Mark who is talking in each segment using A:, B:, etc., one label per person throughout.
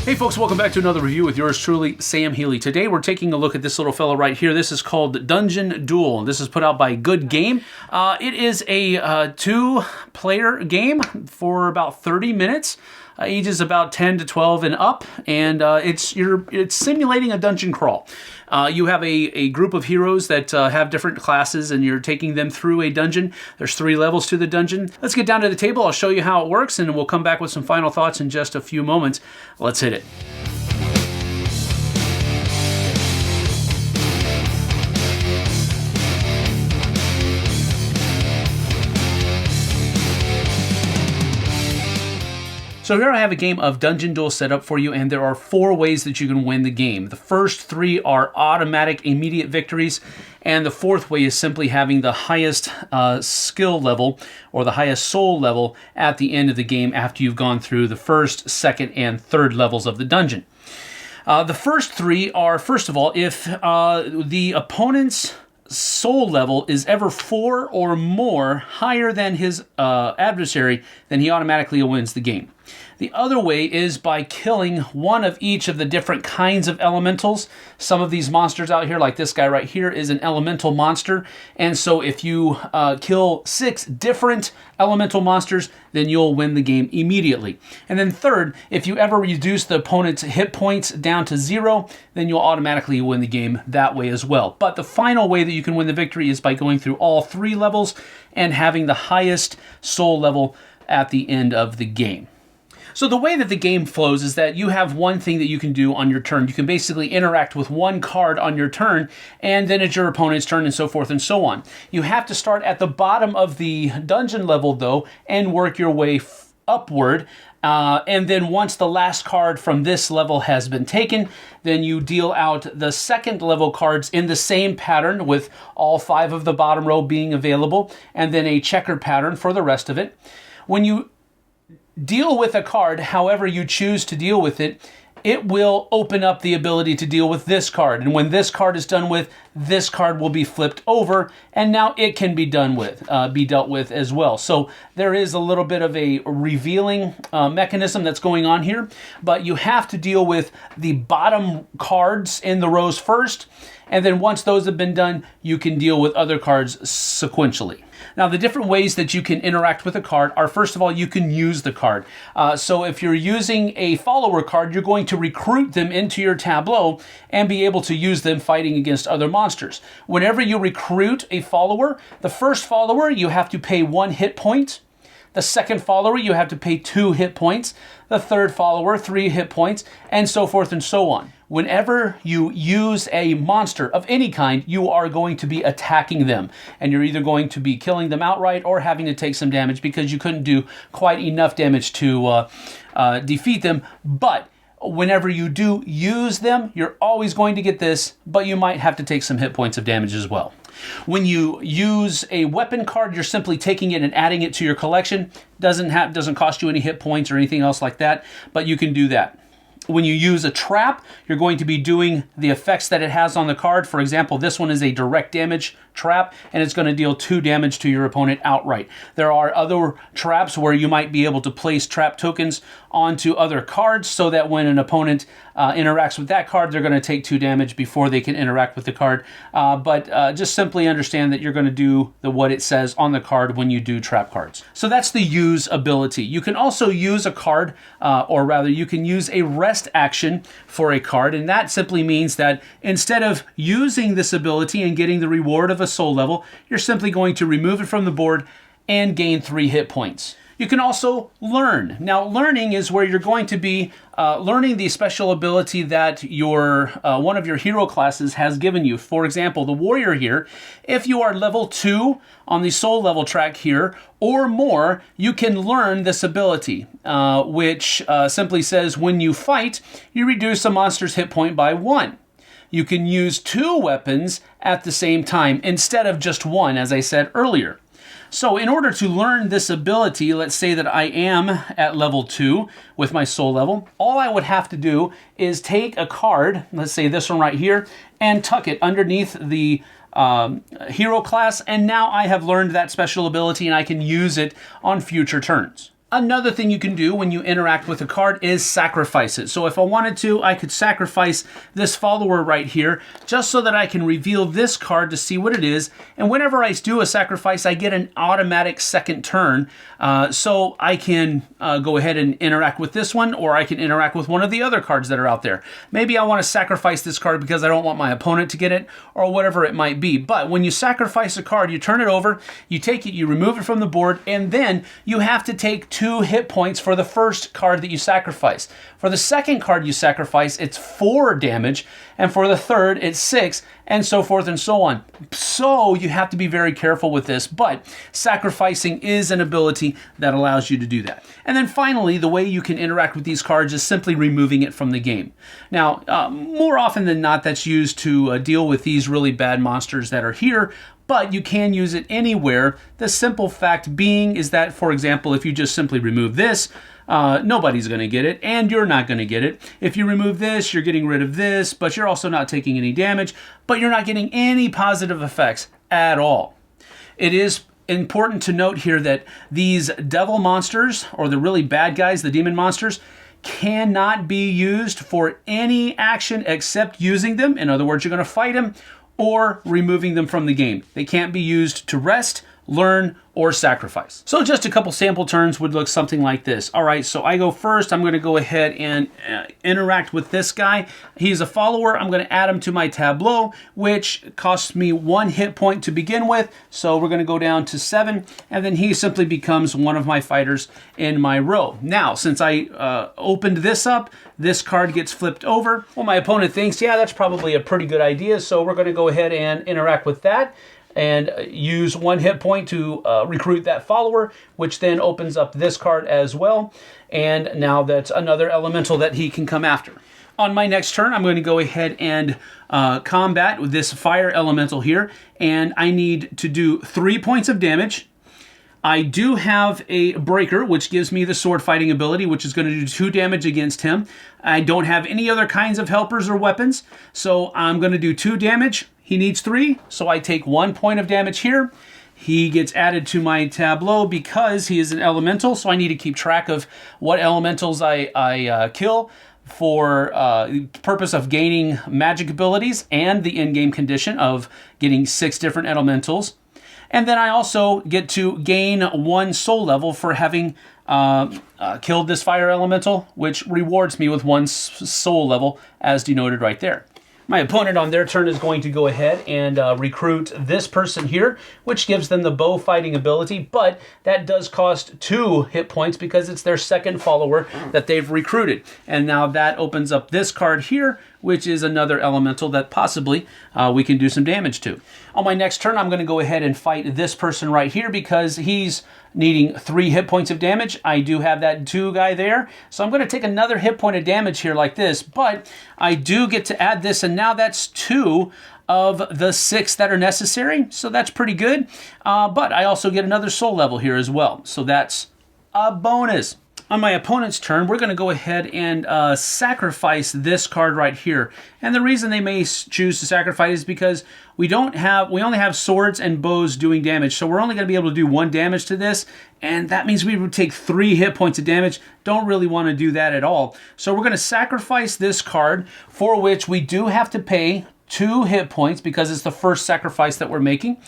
A: Hey folks, welcome back to another review with yours truly, Sam Healey. Today we're taking a look at this little fellow right here. This is called Dungeon Duel. This is put out by Good Game. It is a two-player game for about 30 minutes. Ages about 10 to 12 and up, and it's simulating a dungeon crawl. You have a group of heroes that have different classes, and you're taking them through a dungeon. There's 3 levels to the dungeon. Let's get down to the table. I'll show you how it works, and we'll come back with some final thoughts in just a few moments. Let's hit it. So here I have a game of Dungeon Duel set up for you, and there are 4 ways that you can win the game. The first 3 are automatic, immediate victories, and the 4th way is simply having the highest skill level or the highest soul level at the end of the game after you've gone through the 1st, 2nd, and 3rd levels of the dungeon. The first 3 are, first of all, if the opponent's soul level is ever 4 or more higher than his adversary, then he automatically wins the game. The other way is by killing one of each of the different kinds of elementals. Some of these monsters out here, like this guy right here, is an elemental monster. And so if you kill 6 different elemental monsters, then you'll win the game immediately. And then third, if you ever reduce the opponent's hit points down to 0, then you'll automatically win the game that way as well. But the final way that you can win the victory is by going through all 3 levels and having the highest soul level at the end of the game. So the way that the game flows is that you have one thing that you can do on your turn. You can basically interact with one card on your turn, and then it's your opponent's turn, and so forth and so on. You have to start at the bottom of the dungeon level, though, and work your way upward. And then once the last card from this level has been taken, then you deal out the 2nd level cards in the same pattern, with all 5 of the bottom row being available, and then a checker pattern for the rest of it. When you deal with a card however you choose to deal with it, it will open up the ability to deal with this card. And when this card is done with, this card will be flipped over, and now it can be dealt with as well. So there is a little bit of a revealing mechanism that's going on here, but you have to deal with the bottom cards in the rows first, and then once those have been done, you can deal with other cards sequentially. Now, the different ways that you can interact with a card are, first of all, you can use the card. So if you're using a follower card, you're going to recruit them into your tableau and be able to use them fighting against other monsters. Whenever you recruit a follower, the first follower, you have to pay 1 hit point. The second follower, you have to pay 2 hit points. The third follower, 3 hit points, and so forth and so on. Whenever you use a monster of any kind, you are going to be attacking them. And you're either going to be killing them outright or having to take some damage because you couldn't do quite enough damage to defeat them. But whenever you do use them, you're always going to get this, but you might have to take some hit points of damage as well. When you use a weapon card, you're simply taking it and adding it to your collection. Doesn't cost you any hit points or anything else like that, but you can do that. When you use a trap, you're going to be doing the effects that it has on the card. For example, this one is a direct damage trap, and it's going to deal 2 damage to your opponent outright. There are other traps where you might be able to place trap tokens onto other cards so that when an opponent interacts with that card, they're going to take 2 damage before they can interact with the card. But just simply understand that you're going to do what it says on the card when you do trap cards. So that's the use ability. You can also use a card, or rather you can use a rest action for a card, and that simply means that instead of using this ability and getting the reward of a soul level, you're simply going to remove it from the board and gain 3 hit points. You can also learn. Now, learning is where you're going to be learning the special ability that your one of your hero classes has given you. For example, the warrior here, if you are level 2 on the soul level track here or more, you can learn this ability, which simply says when you fight, you reduce a monster's hit point by 1. You can use 2 weapons at the same time instead of just 1, as I said earlier. So in order to learn this ability, let's say that I am at level 2 with my soul level, all I would have to do is take a card, let's say this one right here, and tuck it underneath the hero class, and now I have learned that special ability and I can use it on future turns. Another thing you can do when you interact with a card is sacrifice it. So if I wanted to, I could sacrifice this follower right here just so that I can reveal this card to see what it is. And whenever I do a sacrifice, I get an automatic second turn. So I can go ahead and interact with this one, or I can interact with one of the other cards that are out there. Maybe I want to sacrifice this card because I don't want my opponent to get it, or whatever it might be. But when you sacrifice a card, you turn it over, you take it, you remove it from the board, and then you have to take 2 hit points for the first card that you sacrifice. For the second card you sacrifice, it's 4 damage, and for the third, it's 6, and so forth and so on. So you have to be very careful with this, but sacrificing is an ability that allows you to do that. And then finally, the way you can interact with these cards is simply removing it from the game. Now, more often than not, that's used to deal with these really bad monsters that are here, but you can use it anywhere. The simple fact being is that, for example, if you just simply remove this, nobody's going to get it, and you're not going to get it. If you remove this, you're getting rid of this, but you're also not taking any damage, but you're not getting any positive effects at all. It is important to note here that these devil monsters, or the really bad guys, the demon monsters, cannot be used for any action except using them. In other words, you're going to fight them or removing them from the game. They can't be used to rest, learn, or sacrifice. So just a couple sample turns would look something like this. All right, so I go first. I'm going to go ahead and interact with this guy. He's a follower. I'm going to add him to my tableau, which costs me 1 hit point to begin with. So we're going to go down to 7, and then he simply becomes one of my fighters in my row. Now, since I opened this up, this card gets flipped over. Well, my opponent thinks, yeah, that's probably a pretty good idea. So we're going to go ahead and interact with that and use 1 hit point to recruit that follower, which then opens up this card as well. And now that's another elemental that he can come after. On my next turn, I'm going to go ahead and combat with this fire elemental here, and I need to do 3 points of damage. I do have a breaker, which gives me the sword fighting ability, which is going to do 2 damage against him. I don't have any other kinds of helpers or weapons, so I'm going to do 2 damage. He needs 3, so I take 1 point of damage here. He gets added to my tableau because he is an elemental, so I need to keep track of what elementals I kill for the purpose of gaining magic abilities and the in-game condition of getting 6 different elementals. And then I also get to gain 1 soul level for having killed this fire elemental, which rewards me with 1 soul level as denoted right there. My opponent on their turn is going to go ahead and recruit this person here, which gives them the bow fighting ability, but that does cost 2 hit points because it's their second follower that they've recruited. And now that opens up this card here, which is another elemental that possibly we can do some damage to. On my next turn, I'm going to go ahead and fight this person right here because he's needing 3 hit points of damage. I do have that 2 guy there, so I'm going to take another hit point of damage here like this, but I do get to add this, and now that's 2 of the 6 that are necessary, so that's pretty good. But I also get another soul level here as well, so that's a bonus. On my opponent's turn, we're going to go ahead and sacrifice this card right here. And the reason they may choose to sacrifice is because we only have swords and bows doing damage. So we're only going to be able to do 1 damage to this. And that means we would take 3 hit points of damage. Don't really want to do that at all. So we're going to sacrifice this card, for which we do have to pay 2 hit points because it's the first sacrifice that we're making.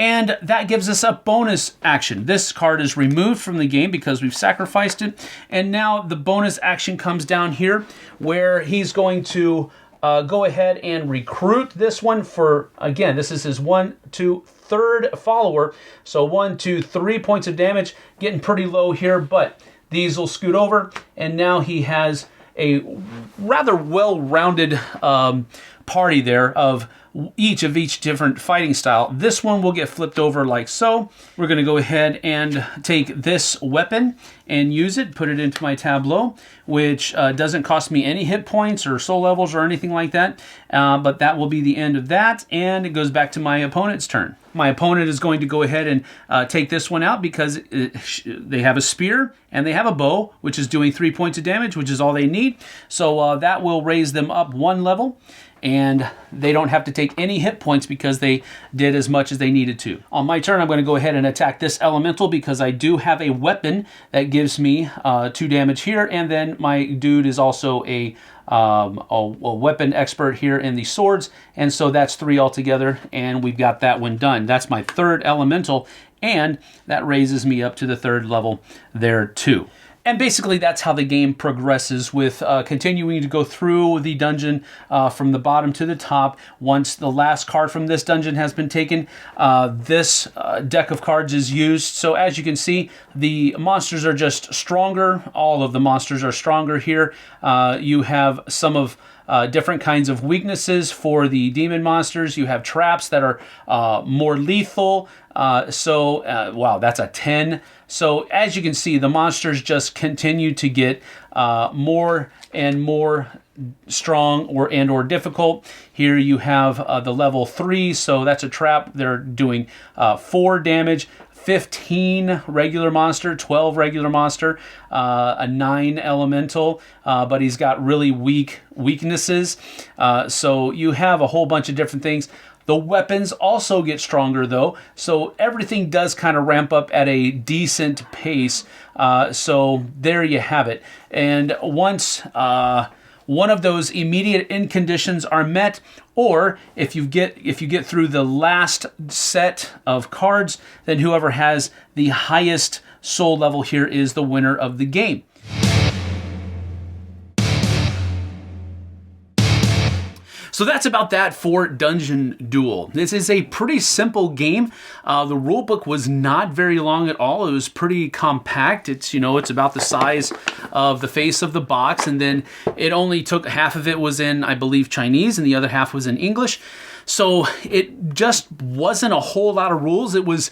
A: And that gives us a bonus action. This card is removed from the game because we've sacrificed it. And now the bonus action comes down here where he's going to go ahead and recruit this one for, again, this is his 1, 2, 3rd follower. So 1, 2, 3 points of damage, getting pretty low here, but these will scoot over. And now he has a rather well-rounded party there of each different fighting style. This one will get flipped over like so. We're going to go ahead and take this weapon and use it, put it into my tableau, which doesn't cost me any hit points or soul levels or anything like that. But that will be the end of that, and it goes back to my opponent's turn. My opponent is going to go ahead and take this one out because they have a spear and they have a bow, which is doing 3 points of damage, which is all they need. So that will raise them up 1 level. and they don't have to take any hit points because they did as much as they needed to. On my turn, I'm going to go ahead and attack this elemental because I do have a weapon that gives me 2 damage here, and then my dude is also a weapon expert here in the swords, and so that's 3 altogether, and we've got that one done. That's my 3rd elemental, and that raises me up to the 3rd level there too. And basically that's how the game progresses, with continuing to go through the dungeon from the bottom to the top. Once the last card from this dungeon has been taken, this deck of cards is used. So as you can see, the monsters are just stronger. All of the monsters are stronger here. You have some of different kinds of weaknesses for the demon monsters. You have traps that are more lethal. Wow, that's a 10. So as you can see, the monsters just continue to get more and more strong or difficult. Here you have the level 3, so that's a trap. They're doing 4 damage. 15 regular monster, 12 regular monster, a 9 elemental, but he's got really weak weaknesses. So you have a whole bunch of different things. The weapons also get stronger though, so everything does kind of ramp up at a decent pace. So there you have it. And once one of those immediate end conditions are met, or if you get through the last set of cards, then whoever has the highest soul level here is the winner of the game. So that's about that for Dungeon Duel. This is a pretty simple game. The rulebook was not very long at all. It was pretty compact. It's about the size of the face of the box, and then it only took half of it was in, I believe, Chinese, and the other half was in English. So it just wasn't a whole lot of rules. It was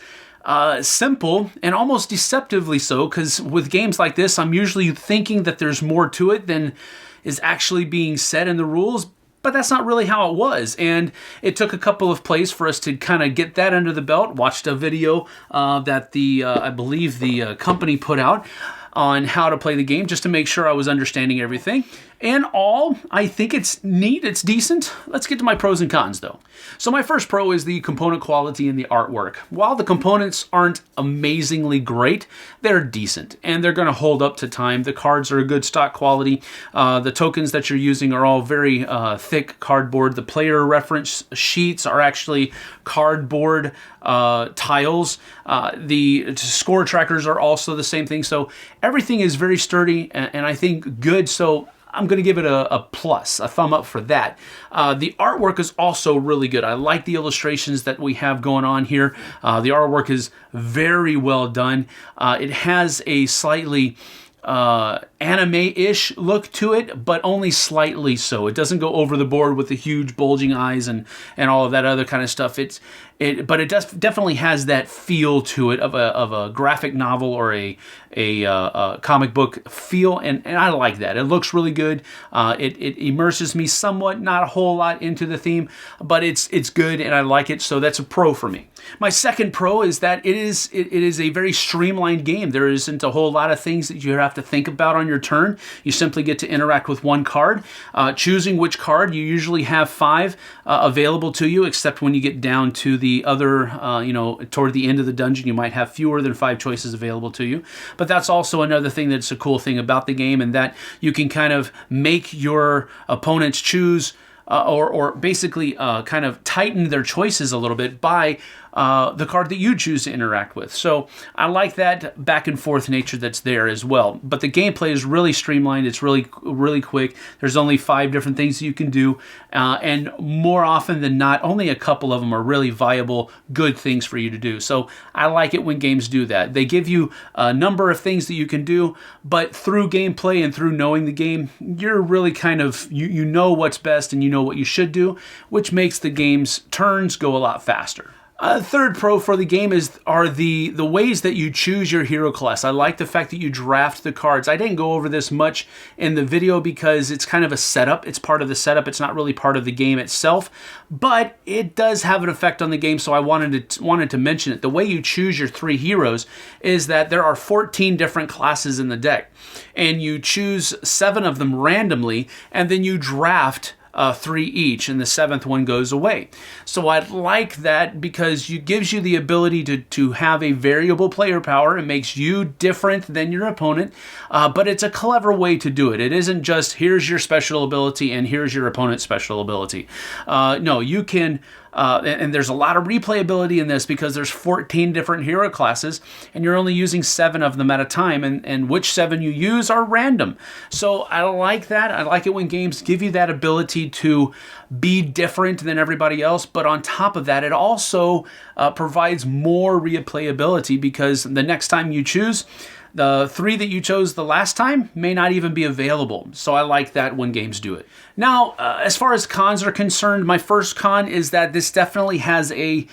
A: simple and almost deceptively so, because with games like this, I'm usually thinking that there's more to it than is actually being said in the rules. But that's not really how it was, and it took a couple of plays for us to kind of get that under the belt. Watched a video that I believe the company put out on how to play the game, just to make sure I was understanding everything. In all, I think it's neat, it's decent. Let's get to my pros and cons though. So my first pro is the component quality and the artwork. While the components aren't amazingly great, they're decent and they're going to hold up to time. The cards are a good stock quality. The tokens that you're using are all very thick cardboard. The player reference sheets are actually cardboard tiles. The score trackers are also the same thing. So everything is very sturdy and I think good. So I'm going to give it a plus, a thumb up for that. The artwork is also really good. I like the illustrations that we have going on here. The artwork is very well done. It has a slightly anime-ish look to it, but only slightly so. It doesn't go over the board with the huge bulging eyes and all of that other kind of stuff. But it definitely has that feel to it of a graphic novel or a comic book feel, and I like that. It looks really good. It immerses me somewhat, not a whole lot into the theme, but it's good and I like it, so that's a pro for me. My second pro is that it is a very streamlined game. There isn't a whole lot of things that you have to think about on your turn. You simply get to interact with one card. Choosing which card, you usually have 5 available to you, except when you get down to the other, toward the end of the dungeon, you might have fewer than 5 choices available to you. But that's also another thing that's a cool thing about the game, and that you can kind of make your opponents choose or basically kind of tighten their choices a little bit by the card that you choose to interact with. So I like that back and forth nature that's there as well. But the gameplay is really streamlined. It's really, really quick. There's only 5 different things you can do. And more often than not, only a couple of them are really viable, good things for you to do. So I like it when games do that. They give you a number of things that you can do, but through gameplay and through knowing the game, you're really kind of, you know what's best and you know what you should do, which makes the game's turns go a lot faster. Third pro for the game are the ways that you choose your hero class. I like the fact that you draft the cards. I didn't go over this much in the video because it's kind of a setup. It's part of the setup. It's not really part of the game itself, but it does have an effect on the game, so I wanted to mention it. The way you choose your 3 heroes is that there are 14 different classes in the deck, and you choose 7 of them randomly, and then you draft 3 each, and the 7th one goes away. So I like that because it gives you the ability to have a variable player power. It makes you different than your opponent, but it's a clever way to do it. It isn't just here's your special ability and here's your opponent's special ability. No, you can... and there's a lot of replayability in this because there's 14 different hero classes and you're only using 7 of them at a time, and which 7 you use are random. So I like that. I like it when games give you that ability to be different than everybody else, but on top of that, it also provides more replayability because the next time you choose, the 3 that you chose the last time may not even be available. So I like that when games do it. Now, as far as cons are concerned, my first con is that this definitely has a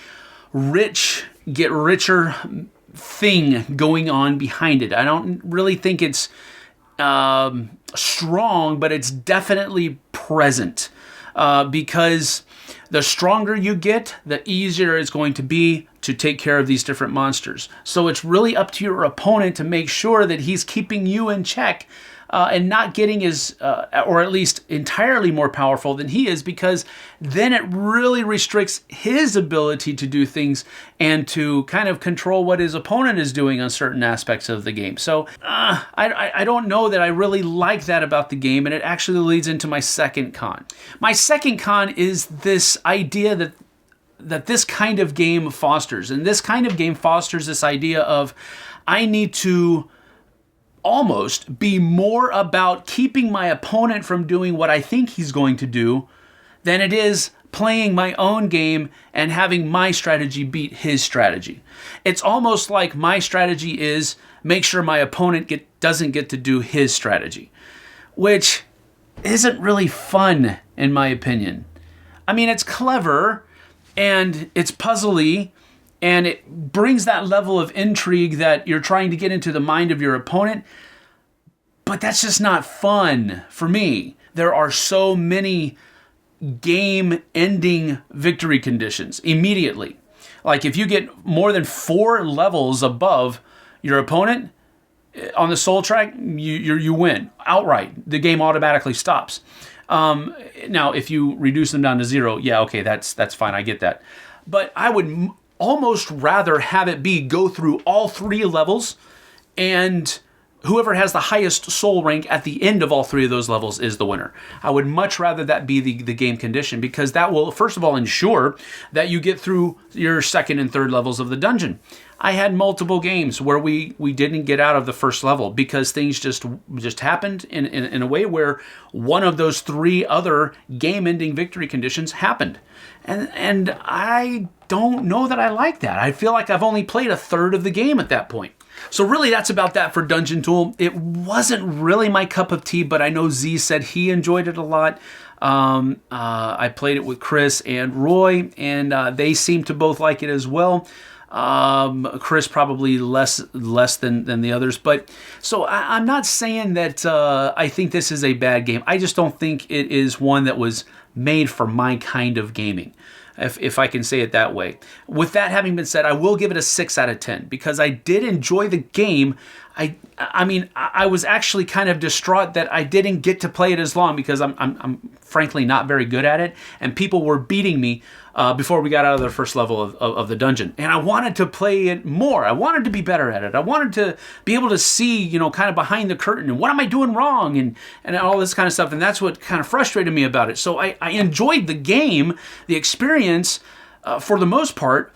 A: rich, get richer thing going on behind it. I don't really think it's strong, but it's definitely present because the stronger you get, the easier it's going to be to take care of these different monsters. So it's really up to your opponent to make sure that he's keeping you in check and not getting as, or at least entirely more powerful than he is, because then it really restricts his ability to do things and to kind of control what his opponent is doing on certain aspects of the game. So I don't know that I really like that about the game, and it actually leads into my second con. My second con is this idea that this kind of game fosters. And this kind of game fosters this idea of I need to almost be more about keeping my opponent from doing what I think he's going to do than it is playing my own game and having my strategy beat his strategy. It's almost like my strategy is make sure my opponent doesn't get to do his strategy, which isn't really fun in my opinion. I mean, it's clever and it's puzzly, and it brings that level of intrigue that you're trying to get into the mind of your opponent, but that's just not fun for me. There are so many game-ending victory conditions immediately. Like if you get more than 4 levels above your opponent on the soul track, you win outright. The game automatically stops. Now, if you reduce them down to 0, yeah, okay, that's fine. I get that. But I would almost rather have it be go through all 3 levels, and whoever has the highest soul rank at the end of all 3 of those levels is the winner. I would much rather that be the game condition, because that will, first of all, ensure that you get through your 2nd and 3rd levels of the dungeon. I had multiple games where we didn't get out of the first level because things just happened in a way where one of those 3 other game-ending victory conditions happened. And I don't know that I like that. I feel like I've only played a third of the game at that point. So really, that's about that for Dungeon Duel. It wasn't really my cup of tea, but I know Z said he enjoyed it a lot. I played it with Chris and Roy, and they seemed to both like it as well. Chris probably less than the others, but so I'm not saying that I think this is a bad game. I just don't think it is one that was made for my kind of gaming, if I can say it that way. With that having been said, I will give it a 6 out of 10 because I did enjoy the game. I mean, I was actually kind of distraught that I didn't get to play it as long because I'm frankly not very good at it, and people were beating me before we got out of the first level of the dungeon. And I wanted to play it more. I wanted to be better at it. I wanted to be able to see, kind of behind the curtain and what am I doing wrong and all this kind of stuff. And that's what kind of frustrated me about it. So I enjoyed the game, the experience for the most part,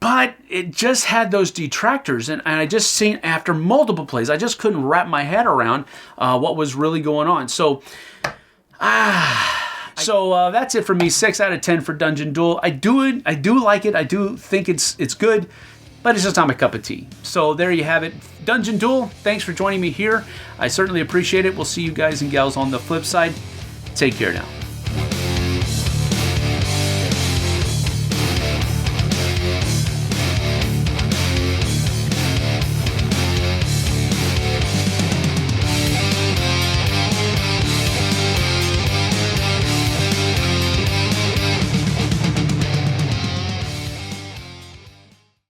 A: but it just had those detractors. And I just seen after multiple plays, I just couldn't wrap my head around what was really going on. So, that's it for me. 6 out of 10 for Dungeon Duel. I do like it. I do think it's good, but it's just not my cup of tea. So there you have it. Dungeon Duel, thanks for joining me here. I certainly appreciate it. We'll see you guys and gals on the flip side. Take care now.